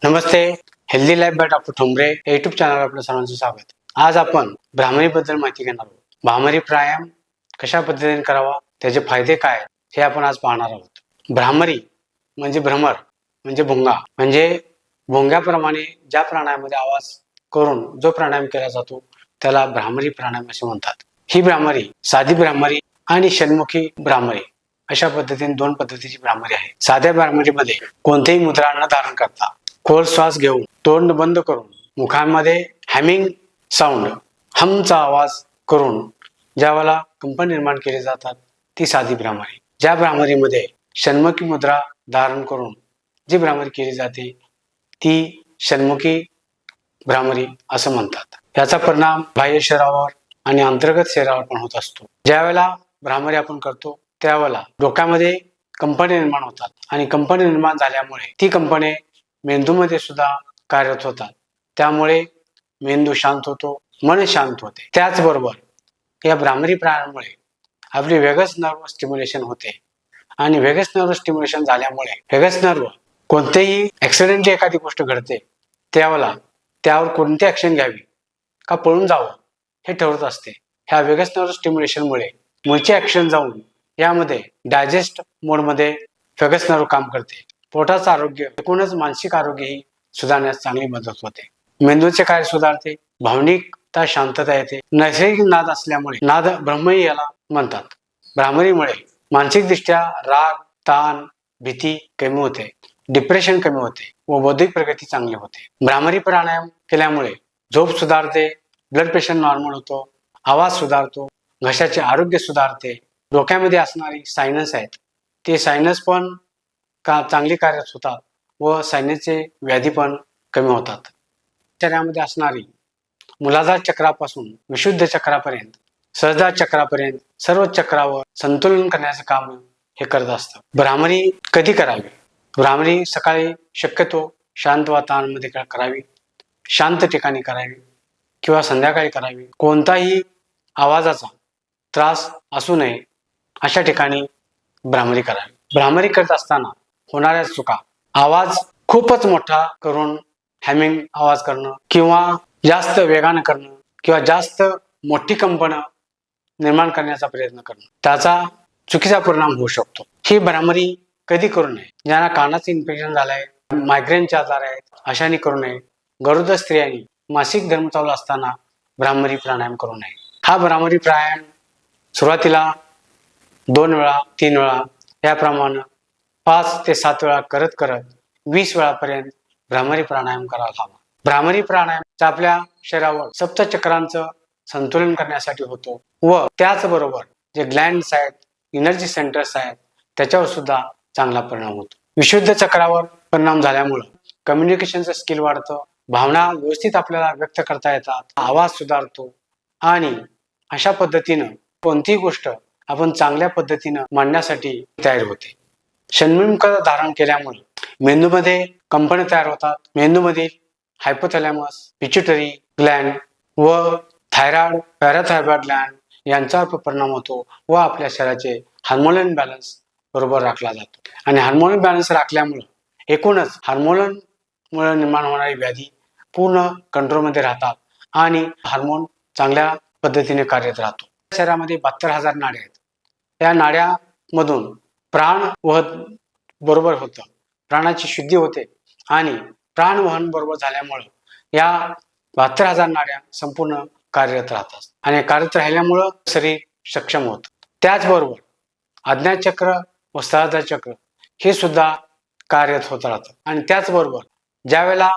Namaste. Healthy life by doctor Thombare YouTube चॅनलवर आपलं सर्वांचं स्वागत. आज आपण भ्रामरी बद्दल माहिती घेणार आहोत. भ्रामरी प्राणायाम कशा पद्धतीने करावा, त्याचे फायदे काय हे आपण आज पाहणार आहोत. भ्रामरी म्हणजे भ्रमर म्हणजे भुंगा, म्हणजे भुंग्याप्रमाणे ज्या प्राणायामामध्ये आवाज करून जो प्राणायाम केला जातो त्याला भ्रामरी प्राणायाम असे म्हणतात. ही भ्रामरी साधी भ्रामरी आणि षण्मुखी भ्रामरी अशा पद्धतीने दोन पद्धतीची भ्रामरी आहे. साध्या भ्रामरीमध्ये कोणतेही मुद्रा न धारण करता खोल श्वास घेऊन तोंड बंद करून मुखामध्ये हॅमिंग साऊंड हमचा आवाज करून ज्यावेळेला कंपन निर्माण केले जातात ती साधी भ्रामरी. ज्या भ्रामरीमध्ये षण्मुखी मुद्रा धारण करून जी भ्रामरी केली जाते ती षण्मुखी भ्रामरी असं म्हणतात. याचा परिणाम बाह्य शरीरावर आणि अंतर्गत शरीरावर पण होत असतो. ज्यावेळेला भ्रामरी आपण करतो त्यावेळेला डोक्यामध्ये कंपने निर्माण होतात आणि कंपने निर्माण झाल्यामुळे ती कंपने मेंदूमध्ये सुद्धा कार्यरत होतात. त्यामुळे मेंदू शांत होतो, मन शांत होते. त्याचबरोबर या भ्रामरी प्राणायामामुळे आपली व्हेगस नर्व स्टिम्युलेशन होते आणि व्हेगस नर्व स्टिम्युलेशन झाल्यामुळे व्हेगस नर्व कोणतेही ऍक्सिडेंटली एखादी गोष्ट घडते त्यावेळेला त्यावर कोणती ऍक्शन घ्यावी का पळून जावं हे ठरवत असते. ह्या व्हेगस नर्व स्टिम्युलेशनमुळे मुळची ऍक्शन जाऊन यामध्ये डायजेस्ट मोडमध्ये व्हेगस नर्व काम करते. पोटाचं आरोग्य एकूणच मानसिक आरोग्यही सुधारण्यास चांगली मदत होते. मेंदूचे कार्य सुधारते, भावनिकता शांतता येते. नैसर्गिक नाद असल्यामुळे नाद ब्रह्मही याला म्हणतात. भ्रामरीमुळे मानसिकदृष्ट्या राग, ताण, भीती कमी होते, डिप्रेशन कमी होते व बौद्धिक प्रगती चांगली होते. भ्रामरी प्राणायाम केल्यामुळे झोप सुधारते, ब्लड प्रेशर नॉर्मल होतो, आवाज सुधारतो, घशाचे आरोग्य सुधारते. डोक्यामध्ये असणारी सायनस आहेत ते सायनस पण चांगली कार्यरत होतात व सायनसचे व्याधी पण कमी होतात. शरीरामध्ये असणारी मूलाधार चक्रापासून विशुद्ध चक्रापर्यंत, सहस्रार चक्रापर्यंत सर्व चक्रावर संतुलन करण्याचं काम हे करत असतं. भ्रामरी कधी करावी? भ्रामरी सकाळी शक्यतो शांत वातावरणामध्ये करावी, शांत ठिकाणी करावी किंवा संध्याकाळी करावी. कोणताही आवाजाचा त्रास असू नये अशा ठिकाणी भ्रामरी करावी. भ्रामरी करत असताना होणाऱ्या चुका, आवाज खूपच मोठा करून हॅमिंग आवाज करणं किंवा जास्त वेगानं करणं किंवा जास्त मोठी कंपन निर्माण करण्याचा प्रयत्न करणं, त्याचा चुकीचा परिणाम होऊ शकतो. ही भ्रामरी कधी करू नये. ज्यांना कानाचं इन्फेक्शन झालंय, मायग्रेनचे आजार आहेत अशाने करू नये. गरोदर स्त्रियांनी मासिक धर्म चालू असताना भ्रामरी प्राणायाम करू नये. हा भ्रामरी प्राणायाम सुरुवातीला 2 वेळा 3 वेळा याप्रमाणे 5 ते 7 वेळा करत करत 20 वेळापर्यंत भ्रामरी प्राणायाम करायला हवा. भ्रामरी प्राणायाम आपल्या शरीरावर सप्तचक्रांचं संतुलन करण्यासाठी होतो व त्याचबरोबर जे ग्लँड्स आहेत, एनर्जी सेंटर्स आहेत त्याच्यावर सुद्धा चांगला परिणाम होतो. विशुद्ध चक्रावर परिणाम झाल्यामुळं कम्युनिकेशनचं स्किल वाढतं, भावना व्यवस्थित आपल्याला व्यक्त करता येतात, आवाज सुधारतो आणि अशा पद्धतीनं कोणतीही गोष्ट आपण चांगल्या पद्धतीनं मांडण्यासाठी तयार होते. षण्मुख धारण केल्यामुळे मेंदूमध्ये कंपन तयार होतात. मेंदूमधील हायपोथॅलॅमस, पिट्युटरी ग्लँड व थायरॉइड, पॅराथायरॉइड ग्लँड यांच्यावर परिणाम होतो व आपल्या शरीराचे हार्मोनल बॅलन्स बरोबर राखला जातो. आणि हार्मोनल बॅलन्स राखल्यामुळे एकूणच हार्मोनमुळे निर्माण होणारी व्याधी पूर्ण कंट्रोलमध्ये राहतात आणि हार्मोन चांगल्या पद्धतीने कार्यरत राहतो. शरीरामध्ये 72,000 नाड्या आहेत. या नाड्यामधून प्राण वहन बरोबर होतं, प्राणाची शुद्धी होते आणि प्राणवहन बरोबर झाल्यामुळं या 72,000 नाड्या संपूर्ण कार्यरत राहतात आणि कार्यरत राहिल्यामुळं शरीर सक्षम होतं. त्याचबरोबर आज्ञाचक्र व सहस्रार चक्र हे सुद्धा कार्यरत होत राहतं. आणि त्याचबरोबर ज्यावेळेला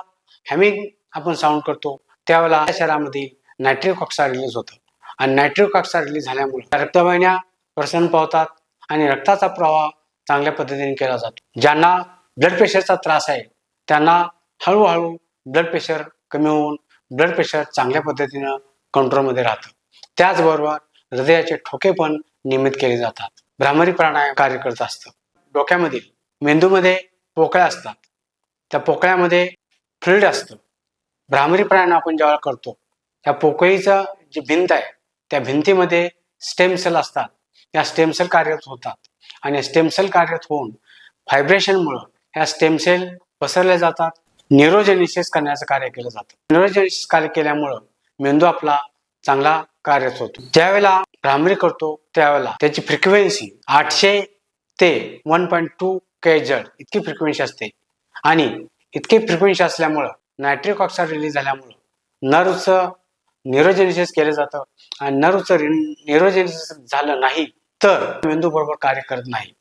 हॅमिंग आपण साऊंड करतो त्यावेळेला शरीरामध्ये नायट्रिक ऑक्साईड रिलीज होतं आणि नायट्रिक ऑक्साईड रिलीज झाल्यामुळे रक्तवाहिन्या प्रसन्न पावतात आणि रक्ताचा प्रवाह चांगल्या पद्धतीने केला जातो. ज्यांना ब्लड प्रेशरचा त्रास आहे त्यांना हळूहळू ब्लड प्रेशर कमी होऊन ब्लड प्रेशर चांगल्या पद्धतीनं कंट्रोलमध्ये राहतं. त्याचबरोबर हृदयाचे ठोके पण नियमित केले जातात. भ्रामरी प्राणायाम कार्य करत असतं. डोक्यामधील मेंदूमध्ये पोकळ्या असतात, त्या पोकळ्यामध्ये फ्लुइड असतं. भ्रामरी प्राणायाम आपण जेव्हा करतो त्या पोकळीचं जी भिंत आहे त्या भिंतीमध्ये स्टेम सेल असतात. त्या स्टेम सेल कार्यरत होतात आणि स्टेम सेल कार्यरत होऊन व्हायब्रेशनमुळे ह्या स्टेम सेल पसरल्या जातात न्यूरोजेनेसिस करण्याचं कार्य केलं जातं. न्यूरोजेनेसिस कार्य केल्यामुळं मेंदू आपला चांगला कार्यरत होतो. ज्यावेळेला भ्रामरी करतो त्यावेळेला त्याची फ्रिक्वेन्सी 800 ते 1.2 kHz इतकी फ्रिक्वेन्सी असते आणि इतकी फ्रिक्वेन्सी असल्यामुळं नायट्रिक ऑक्साईड रिलीज झाल्यामुळं नर्वचं न्यूरोजेनेसिस केलं जातं आणि नर्वचं न्यूरोजेनेसिस झालं नाही तर मेंदू बरोबर कार्य करत नाही.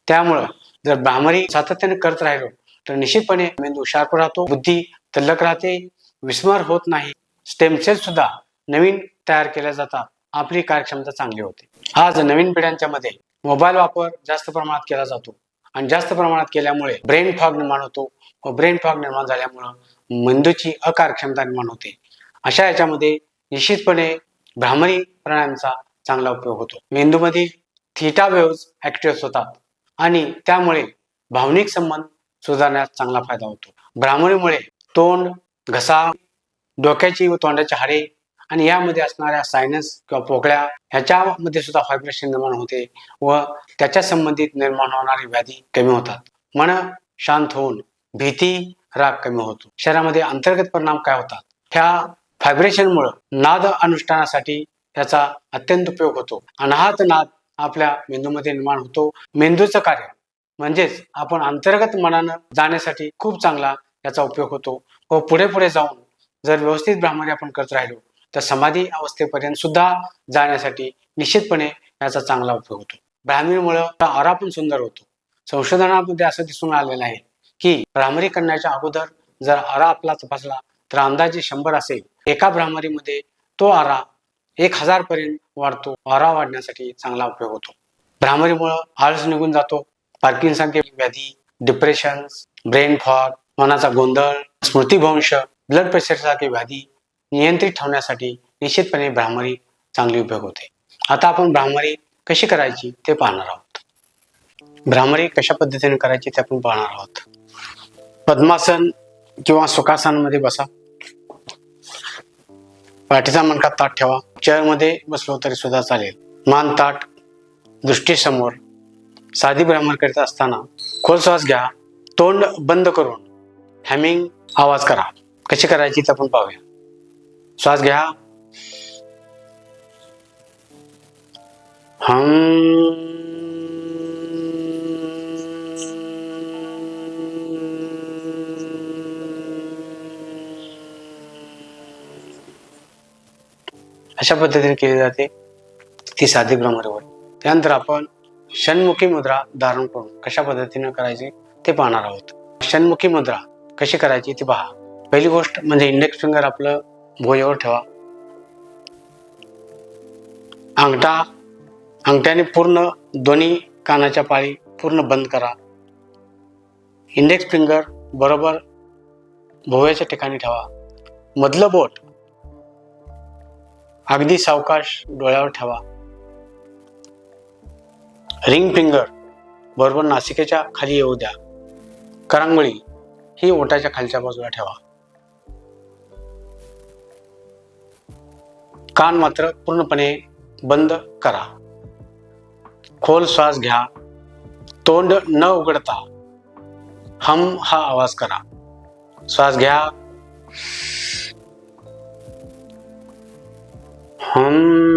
त्यामुळं जर भ्रामरी सातत्याने करत राहिलो तर निश्चितपणे मेंदू शार्प राहतो, बुद्धी तल्लख राहते, विस्मर होत नाही, स्टेम सेल सुद्धा नवीन तयार केल्या जातात, आपली कार्यक्षमता चांगली होते. आज नवीन पिढ्यांच्या मध्ये मोबाईल वापर जास्त प्रमाणात केला जातो आणि जास्त प्रमाणात केल्यामुळे ब्रेन फॉग निर्माण होतो व ब्रेन फॉग निर्माण झाल्यामुळं मेंदूची अकार्यक्षमता निर्माण होते. अशा याच्यामध्ये निश्चितपणे भ्रामरी प्राणायामचा चांगला उपयोग होतो. मेंदूमधील थीटा वेव्हज ऍक्टिव्ह होतात आणि त्यामुळे भावनिक संबंध सुधारण्यास चांगला फायदा होतो. भ्रामरीमुळे तोंड, घसा, डोक्याची व तोंडाची हाडे आणि यामध्ये असणाऱ्या सायनस किंवा पोकळ्या ह्याच्यामध्ये सुद्धा व्हायब्रेशन निर्माण होते व त्याच्या संबंधित निर्माण होणारी व्याधी कमी होतात. मन शांत होऊन भीती, राग कमी होतो. शरीरामध्ये अंतर्गत परिणाम काय होतात? ह्या व्हायब्रेशनमुळे नाद अनुष्ठानासाठी याचा अत्यंत उपयोग होतो. अनाहत नाद आपल्या मेंदूमध्ये निर्माण होतो. मेंदूचं कार्य म्हणजेच आपण अंतर्गत मनानं जाण्यासाठी खूप चांगला याचा उपयोग होतो व पुढे पुढे जाऊन जर व्यवस्थित भ्रामरी आपण करत राहिलो तर समाधी अवस्थेपर्यंत सुद्धा जाण्यासाठी निश्चितपणे याचा चांगला उपयोग होतो. भ्रामरीमुळे आरा पण सुंदर होतो. संशोधनामध्ये असं दिसून आलेलं आहे की भ्रामरी करण्याच्या अगोदर जर आरा आपला तपासला तर अंदाजे 100 असेल. एका भ्रामरीमध्ये तो आरा 1000 पर्यंत वाढतो. आरा वाढण्यासाठी चांगला उपयोग होतो. भ्रामरीमुळे आळस निघून जातो. पार्किन्सन व्याधी, डिप्रेशन, ब्रेन फॉग, मनाचा गोंधळ, स्मृतिभ्रंश, ब्लड प्रेशर सारखी व्याधी नियंत्रित ठेवण्यासाठी निश्चितपणे भ्रामरी चांगली उपयोग होते. आता आपण भ्रामरी कशी करायची ते पाहणार आहोत. भ्रामरी कशा पद्धतीने करायची ते आपण पाहणार आहोत. पद्मासन किंवा सुखासनामध्ये बसा. पाठीचा मणका ताठ ठेवा. चेअरमध्ये बसलो तरी सुद्धा चालेल. मान ताठ, दृष्टी समोर. साधी भ्रामरी करीत असताना खोल श्वास घ्या. तोंड बंद करून हॅमिंग आवाज करा. कशी करायची ते आपण पाहूया. श्वास घ्या. अशा पद्धतीने केली जाते ती साधी भ्रामरीवर. त्यानंतर आपण षण्मुखी मुद्रा धारण करून कशा पद्धतीने करायची ते पाहणार आहोत. षण्मुखी मुद्रा कशी करायची ती पहा. पहिली गोष्ट म्हणजे इंडेक्स फिंगर आपलं भुवयावर ठेवा. अंगठ्याने पूर्ण दोन्ही कानाच्या पाळी पूर्ण बंद करा. इंडेक्स फिंगर बरोबर भुवयाच्या ठिकाणी ठेवा. मधलं बोट अगदी सावकाश डोळ्यावर ठेवा. रिंग फिंगर बरोबर नासिकेच्या खाली येऊ द्या. करंगळी ही ओठाच्या खालच्या बाजूला ठेवा. कान मात्र पूर्णपणे बंद करा. खोल श्वास घ्या. तोंड न उघडता हम हा आवाज करा. श्वास घ्या. हम.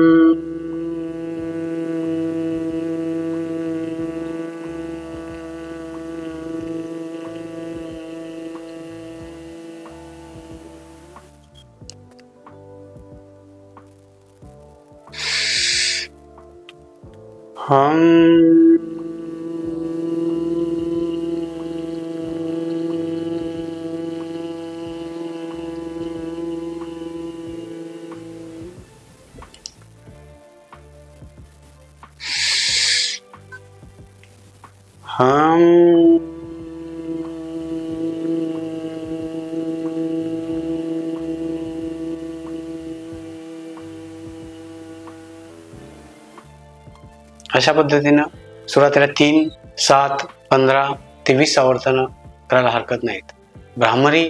अशा पद्धतीनं सुरुवातीला 3, 7, 15 ते 20 आवर्तन करायला हरकत नाहीत. भ्रामरी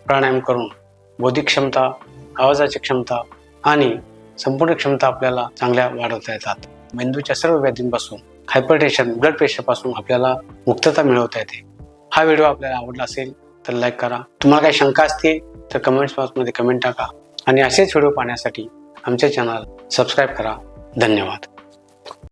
प्राणायाम करून बौद्धिक क्षमता, आवाजाची क्षमता आणि संपूर्ण क्षमता आपल्याला चांगल्या वाढवता येतात. मेंदूच्या सर्व व्याधींपासून, हायपरटेन्शन, ब्लड प्रेशर पासून आपल्याला मुक्तता मिळवता येते. हा व्हिडिओ आपल्याला आवडला असेल तर लाईक करा. तुम्हाला काही शंका असतील तर कमेंट्स बॉक्समध्ये कमेंट टाका आणि असेच व्हिडिओ पाहण्यासाठी आमचे चॅनल सबस्क्राईब करा. धन्यवाद.